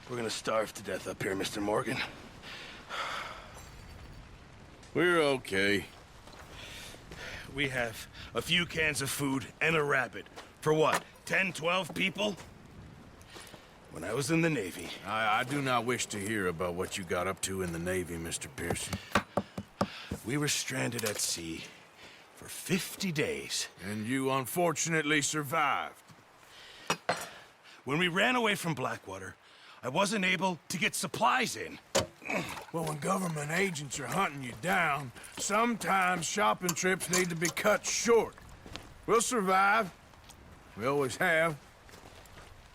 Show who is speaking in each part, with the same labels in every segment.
Speaker 1: We're gonna starve to death up here, Mr. Morgan.
Speaker 2: We're okay.
Speaker 1: We have a few cans of food and a rabbit. For what, 10, 12 people? When I was in the Navy...
Speaker 2: I do not wish to hear about what you got up to in the Navy, Mr. Pearson.
Speaker 1: We were stranded at sea for 50 days.
Speaker 2: And you unfortunately survived.
Speaker 1: When we ran away from Blackwater, I wasn't able to get supplies in.
Speaker 2: Well, when government agents are hunting you down, sometimes shopping trips need to be cut short. We'll survive. We always have.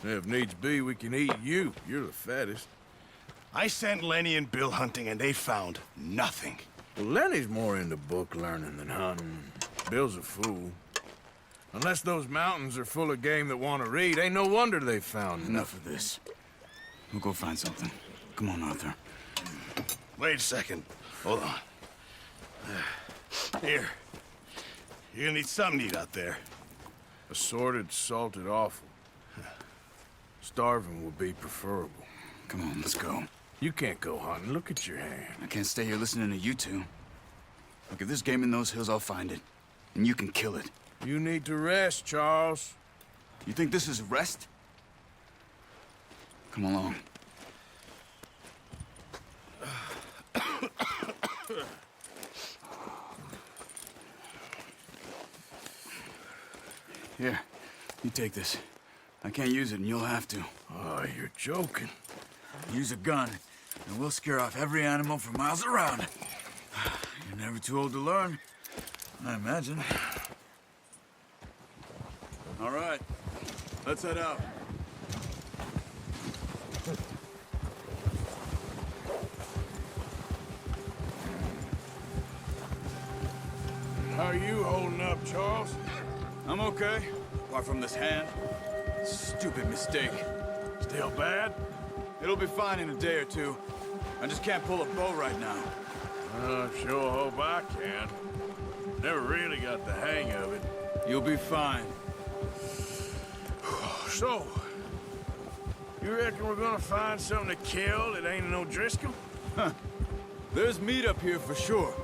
Speaker 2: If needs be, we can eat you. You're the fattest.
Speaker 1: I sent Lenny and Bill hunting, and they found nothing.
Speaker 2: Well, Lenny's more into book learning than hunting. Bill's a fool. Unless those mountains are full of game that want to read, ain't no wonder they found
Speaker 3: Enough of this. We'll go find something. Come on, Arthur.
Speaker 1: Wait a second. Hold on. Here. You're gonna need something to eat out there.
Speaker 2: Assorted, salted offal. Starving would be preferable.
Speaker 3: Come on, let's go.
Speaker 2: You can't go hunting. Look at your hand.
Speaker 3: I can't stay here listening to you two. Look, if there's game in those hills, I'll find it. And you can kill it.
Speaker 2: You need to rest, Charles.
Speaker 3: You think this is rest? Come along. Here, you take this. I can't use it, and you'll have to.
Speaker 2: Oh, you're joking.
Speaker 3: Use a gun, and we'll scare off every animal for miles around. You're never too old to learn, I imagine. All right, let's head out.
Speaker 2: How are you holding up, Charles?
Speaker 3: I'm okay, apart from this hand. Stupid mistake.
Speaker 2: Still bad?
Speaker 3: It'll be fine in a day or two. I just can't pull a bow right now.
Speaker 2: I sure hope I can. Never really got the hang of it.
Speaker 3: You'll be fine.
Speaker 2: So, you reckon we're gonna find something to kill that ain't no Driscoll?
Speaker 3: Huh. There's meat up here for sure.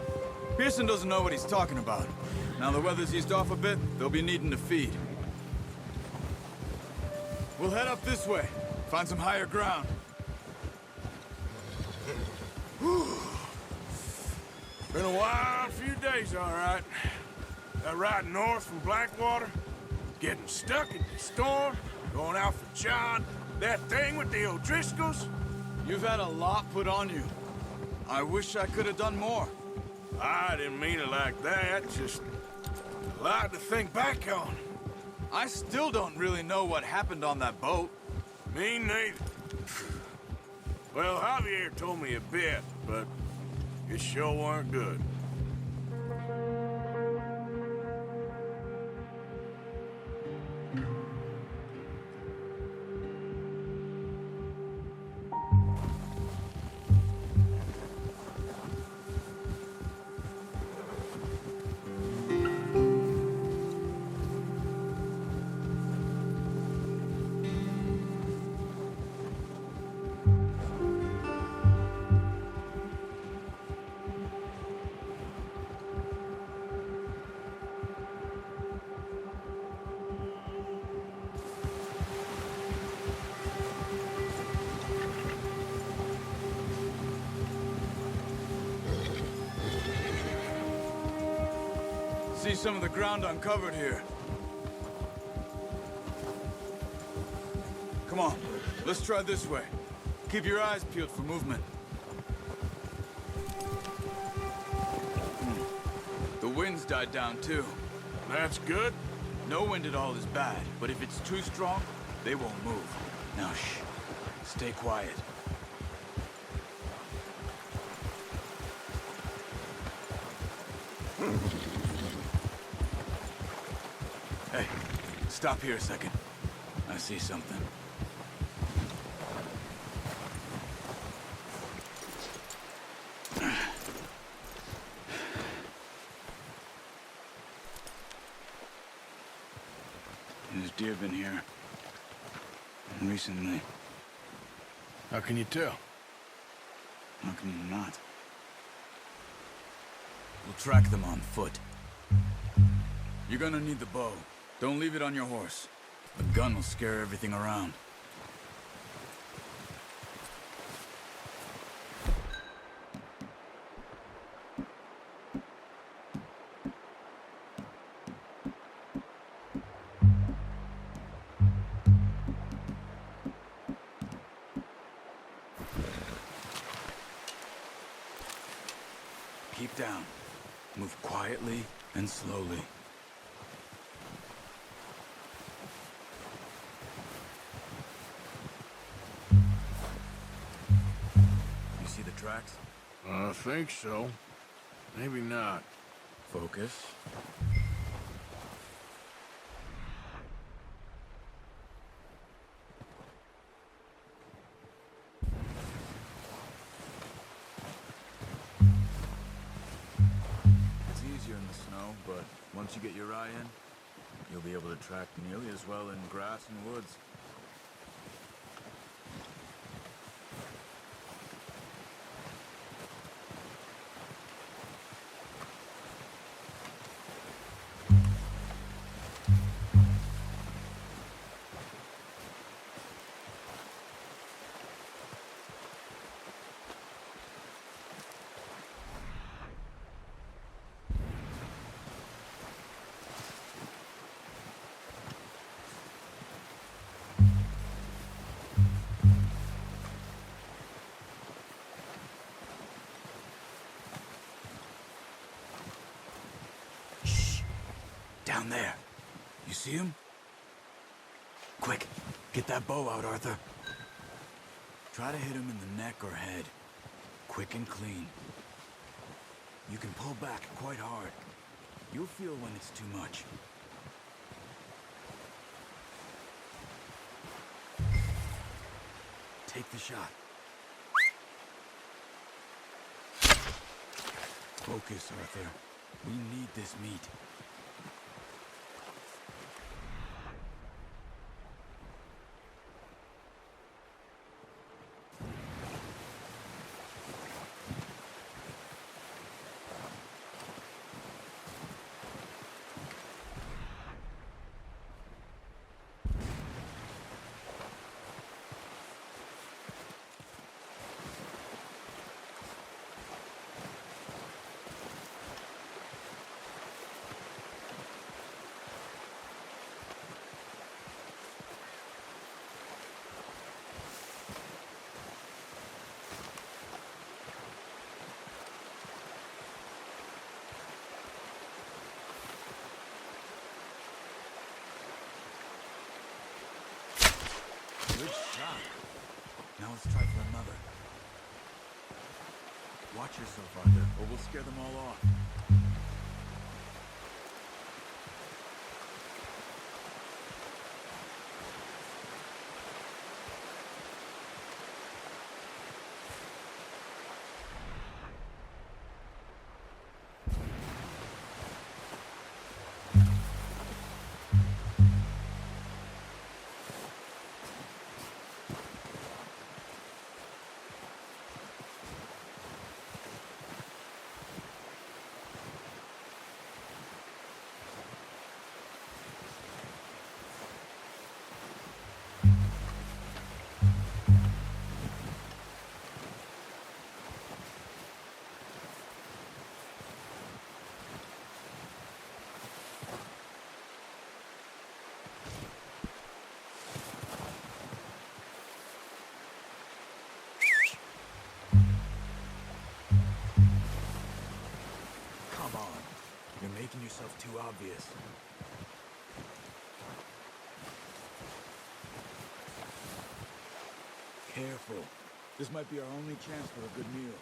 Speaker 3: Pearson doesn't know what he's talking about. Now the weather's eased off a bit, they'll be needing to feed. We'll head up this way. Find some higher ground.
Speaker 2: Been a wild few days, all right. That ride north from Blackwater, getting stuck in the storm, going out for John, that thing with the O'Driscolls.
Speaker 3: You've had a lot put on you. I wish I could have done more.
Speaker 2: I didn't mean it like that, just a lot to think back on.
Speaker 3: I still don't really know what happened on that boat.
Speaker 2: Me neither. Well, Javier told me a bit, but it sure weren't good.
Speaker 3: See some of the ground uncovered here. Come on, let's try this way. Keep your eyes peeled for movement. The wind's died down too.
Speaker 2: That's good.
Speaker 3: No wind at all is bad, but if it's too strong, they won't move. Now shh, stay quiet. Hey, stop here a second. I see something. There's deer been here. And recently.
Speaker 2: How can you tell?
Speaker 3: How can you not? We'll track them on foot. You're gonna need the bow. Don't leave it on your horse. The gun will scare everything around. Keep down. Move quietly and slowly. You see the tracks?
Speaker 2: I think so. Maybe not.
Speaker 3: Focus. It's easier in the snow, but once you get your eye in, you'll be able to track nearly as well in grass and woods. Down there. You see him? Quick, get that bow out, Arthur. Try to hit him in the neck or head. Quick and clean. You can pull back quite hard. You'll feel when it's too much. Take the shot. Focus, Arthur. We need this meat. Good shot. Now let's try for another. Watch yourself, Arthur, or we'll scare them all off. You're making yourself too obvious. Careful. This might be our only chance for a good meal.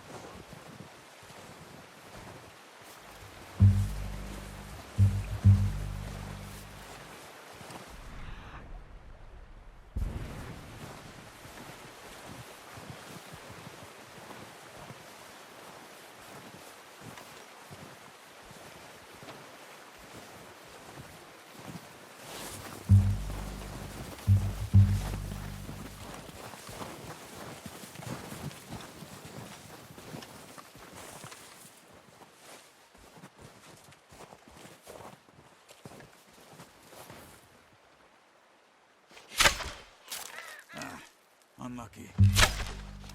Speaker 3: Unlucky.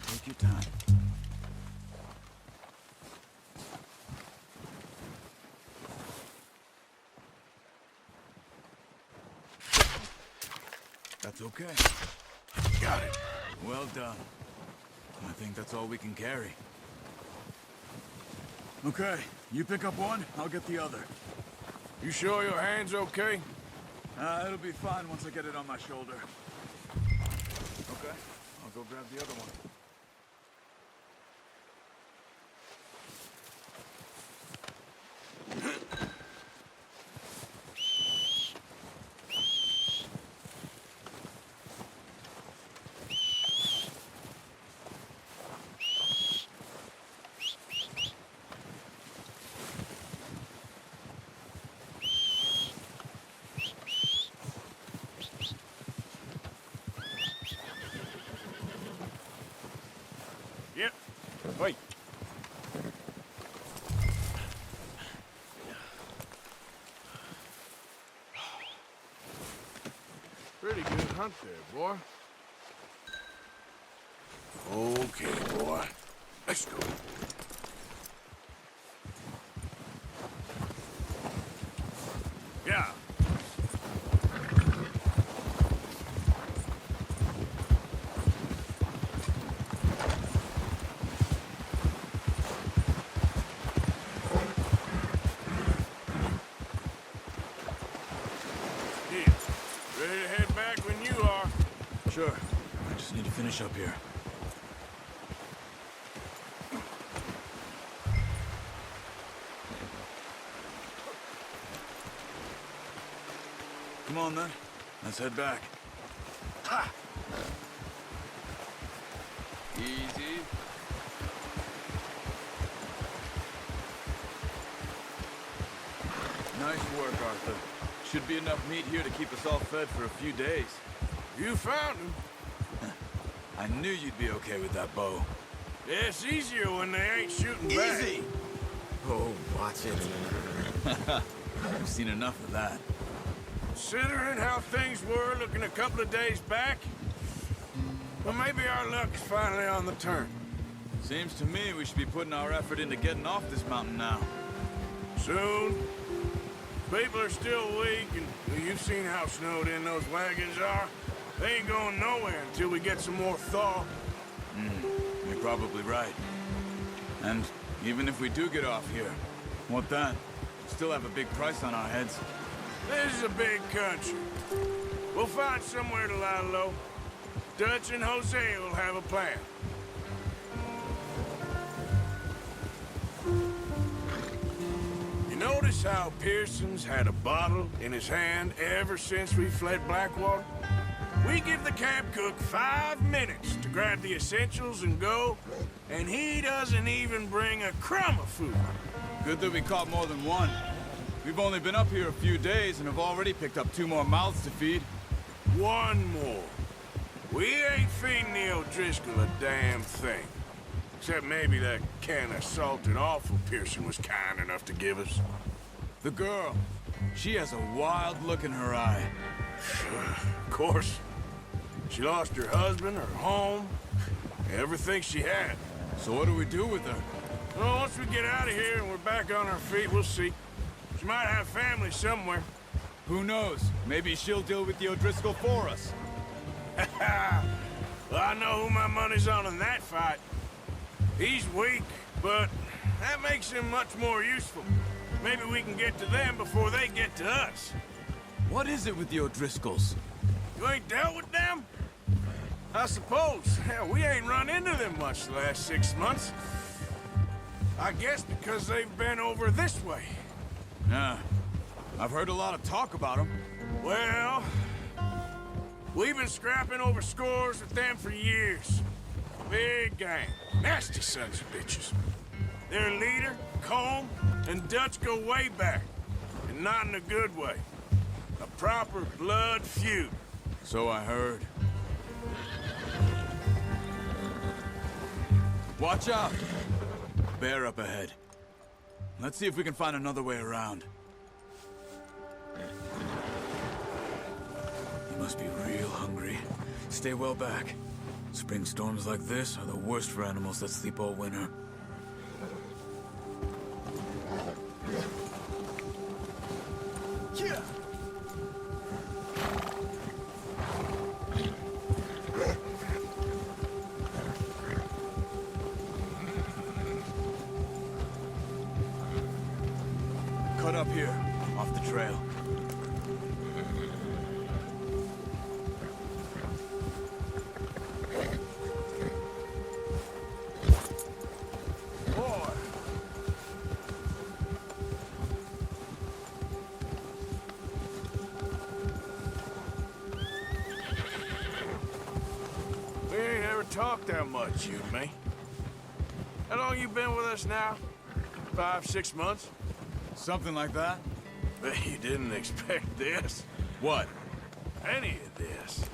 Speaker 3: Take your time. That's okay.
Speaker 2: Got it.
Speaker 3: Well done. I think that's all we can carry. Okay, you pick up one, I'll get the other.
Speaker 2: You sure your hand's okay?
Speaker 3: It'll be fine once I get it on my shoulder. Okay, I'll go grab the other one.
Speaker 2: Yep. Wait. Pretty good hunt there, boy. Okay, boy. Let's go. Yeah. Ready to head back when you are.
Speaker 3: Sure. I just need to finish up here. Come on, then. Let's head back.
Speaker 2: Ha!
Speaker 4: Easy. Nice work, Arthur. Should be enough meat here to keep us all fed for a few days.
Speaker 2: You found him.
Speaker 3: I knew you'd be okay with that bow.
Speaker 2: Yeah, it's easier when they ain't shooting back.
Speaker 3: Easy!
Speaker 4: Oh, watch it.
Speaker 3: I've seen enough of that.
Speaker 2: Considering how things were looking a couple of days back, well, maybe our luck is finally on the turn.
Speaker 4: Seems to me we should be putting our effort into getting off this mountain now.
Speaker 2: Soon. People are still weak, and well, you've seen how snowed in those wagons are. They ain't going nowhere until we get some more thaw.
Speaker 3: You're probably right. And even if we do get off here, what then? Still have a big price on our heads.
Speaker 2: This is a big country. We'll find somewhere to lie low. Dutch and Jose will have a plan. You notice how Pearson's had a bottle in his hand ever since we fled Blackwater? We give the camp cook 5 minutes to grab the essentials and go, and he doesn't even bring a crumb of food.
Speaker 4: Good that we caught more than one. We've only been up here a few days and have already picked up 2 more mouths to feed.
Speaker 2: One more. We ain't feeding the O'Driscoll a damn thing. Except maybe that can of salted offal Pearson was kind enough to give us.
Speaker 4: The girl, she has a wild look in her eye.
Speaker 2: Of course. She lost her husband, her home, everything she had.
Speaker 4: So what do we do with her?
Speaker 2: Well, once we get out of here and we're back on our feet, we'll see. She might have family somewhere.
Speaker 4: Who knows? Maybe she'll deal with the O'Driscoll for us.
Speaker 2: Well, I know who my money's on in that fight. He's weak, but that makes him much more useful. Maybe we can get to them before they get to us.
Speaker 4: What is it with the O'Driscolls?
Speaker 2: You ain't dealt with them? I suppose. Hell, we ain't run into them much the last 6 months. I guess because they've been over this way.
Speaker 4: Yeah, I've heard a lot of talk about them.
Speaker 2: Well, we've been scrapping over scores with them for years. Big gang. Nasty sons of bitches. Their leader, Combe, and Dutch go way back. And not in a good way. A proper blood feud.
Speaker 4: So I heard. Watch out!
Speaker 3: Bear up ahead.
Speaker 4: Let's see if we can find another way around.
Speaker 3: You must be real hungry. Stay well back. Spring storms like this are the worst for animals that sleep all winter.
Speaker 2: Yeah.
Speaker 3: Cut up here, off the trail.
Speaker 2: Boy. We ain't ever talked that much, you and me. How long you been with us now? 5, 6 months?
Speaker 4: Something like that?
Speaker 2: Bet you didn't expect this.
Speaker 4: What?
Speaker 2: Any of this.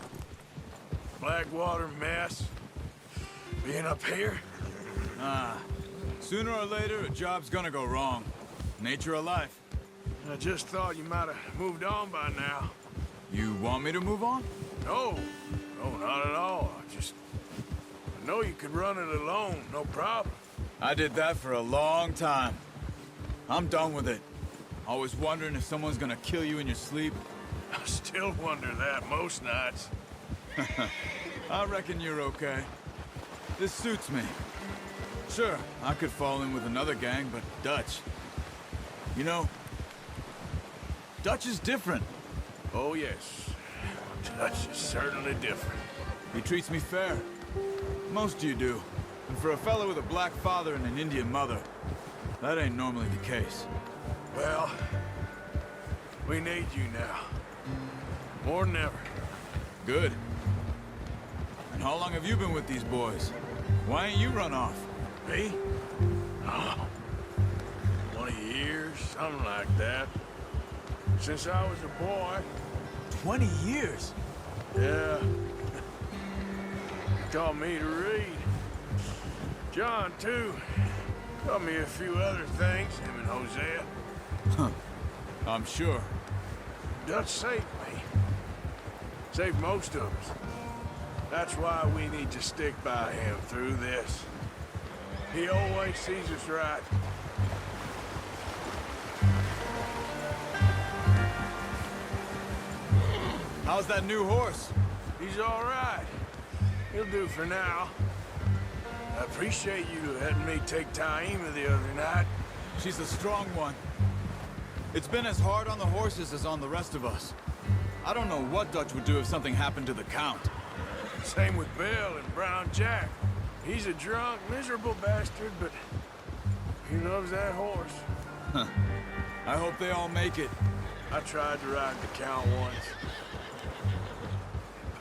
Speaker 2: Blackwater mess. Being up here?
Speaker 4: Sooner or later, a job's gonna go wrong. Nature of life.
Speaker 2: I just thought you might have moved on by now.
Speaker 4: You want me to move on?
Speaker 2: No, not at all. I know you could run it alone, no problem.
Speaker 4: I did that for a long time. I'm done with it. Always wondering if someone's gonna kill you in your sleep.
Speaker 2: I still wonder that most nights.
Speaker 4: I reckon you're okay. This suits me. Sure, I could fall in with another gang, but Dutch. You know, Dutch is different.
Speaker 2: Oh, yes. Dutch is certainly different.
Speaker 4: He treats me fair. Most of you do. And for a fellow with a black father and an Indian mother, that ain't normally the case.
Speaker 2: Well, we need you now. More than ever.
Speaker 4: Good. And how long have you been with these boys? Why ain't you run off?
Speaker 2: Me? Oh, 20 years, something like that. Since I was a boy.
Speaker 4: 20 years?
Speaker 2: Yeah. Taught me to read. John, too. Taught me a few other things, him and Hosea.
Speaker 4: Huh. I'm sure.
Speaker 2: Dutch saved me. Saved most of us. That's why we need to stick by him through this. He always sees us right.
Speaker 4: How's that new horse?
Speaker 2: He's all right. He'll do for now. I appreciate you letting me take Taima the other night.
Speaker 4: She's a strong one. It's been as hard on the horses as on the rest of us. I don't know what Dutch would do if something happened to the Count.
Speaker 2: Same with Bill and Brown Jack. He's a drunk, miserable bastard, but he loves that horse.
Speaker 4: Huh. I hope they all make it.
Speaker 2: I tried to ride the Count once.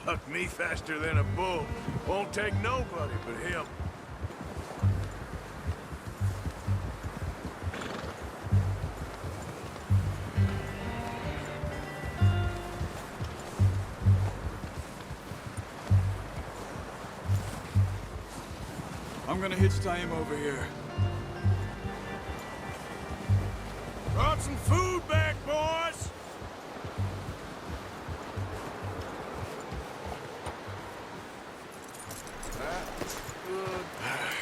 Speaker 2: Bucked me faster than a bull. Won't take nobody but him.
Speaker 4: I'm gonna hitch Taima over here.
Speaker 2: Brought some food back, boys!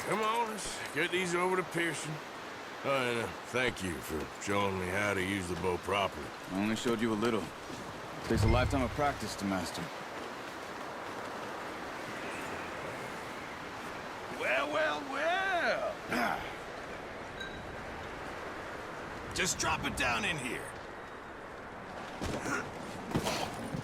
Speaker 2: Come on, let's get these over to Pearson. Oh, and thank you for showing me how to use the bow properly.
Speaker 4: I only showed you a little. Takes a lifetime of practice to master.
Speaker 1: Well. Just drop it down in here.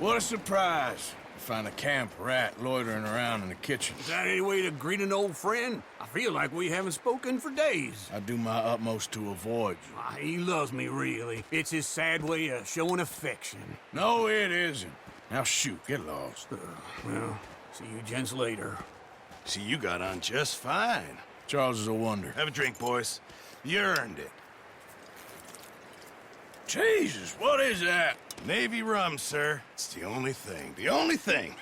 Speaker 2: What a surprise. Find a camp rat loitering around in the kitchen.
Speaker 5: Is that any way to greet an old friend? I feel like we haven't spoken for days.
Speaker 2: I do my utmost to avoid you.
Speaker 5: He loves me, really. It's his sad way of showing affection.
Speaker 2: No, it isn't. Now shoot, get lost.
Speaker 5: Well, see you gents later.
Speaker 1: See, you got on just fine.
Speaker 2: Charles is a wonder.
Speaker 1: Have a drink, boys. You earned it.
Speaker 2: Jesus, what is that?
Speaker 1: Navy rum, sir. It's the only thing. The only thing.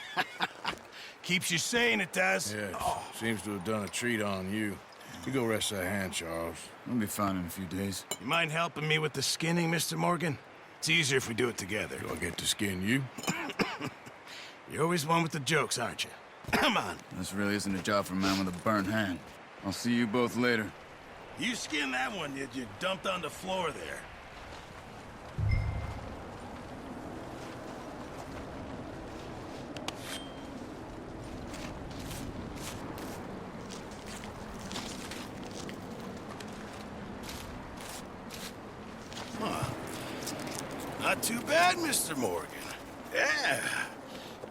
Speaker 1: Keeps you sane, it does.
Speaker 2: Yes, seems to have done a treat on you. You go rest that hand, Charles.
Speaker 4: I'll be fine in a few days.
Speaker 1: You mind helping me with the skinning, Mr. Morgan? It's easier if we do it together.
Speaker 2: Do I get to skin you?
Speaker 1: You're always one with the jokes, aren't you? Come on.
Speaker 4: This really isn't a job for a man with a burnt hand. I'll see you both later.
Speaker 1: You skinned that one, did you? Dumped on the floor there. Not too bad, Mr. Morgan. Yeah.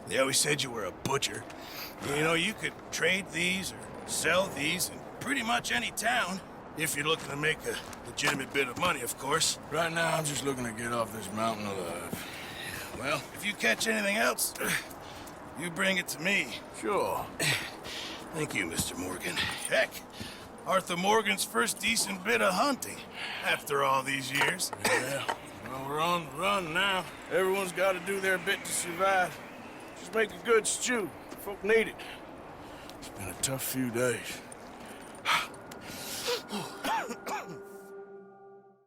Speaker 1: They always said you were a butcher. You know, you could trade these or sell these in pretty much any town. If you're looking to make a legitimate bit of money, of course.
Speaker 2: Right now, I'm just looking to get off this mountain alive.
Speaker 1: Well, if you catch anything else, you bring it to me.
Speaker 2: Sure.
Speaker 1: Thank you, Mr. Morgan. Heck, Arthur Morgan's first decent bit of hunting after all these years.
Speaker 2: Yeah. Well, we're on the run now. Everyone's got to do their bit to survive. Just make a good stew. Folk need it. It's been a tough few days.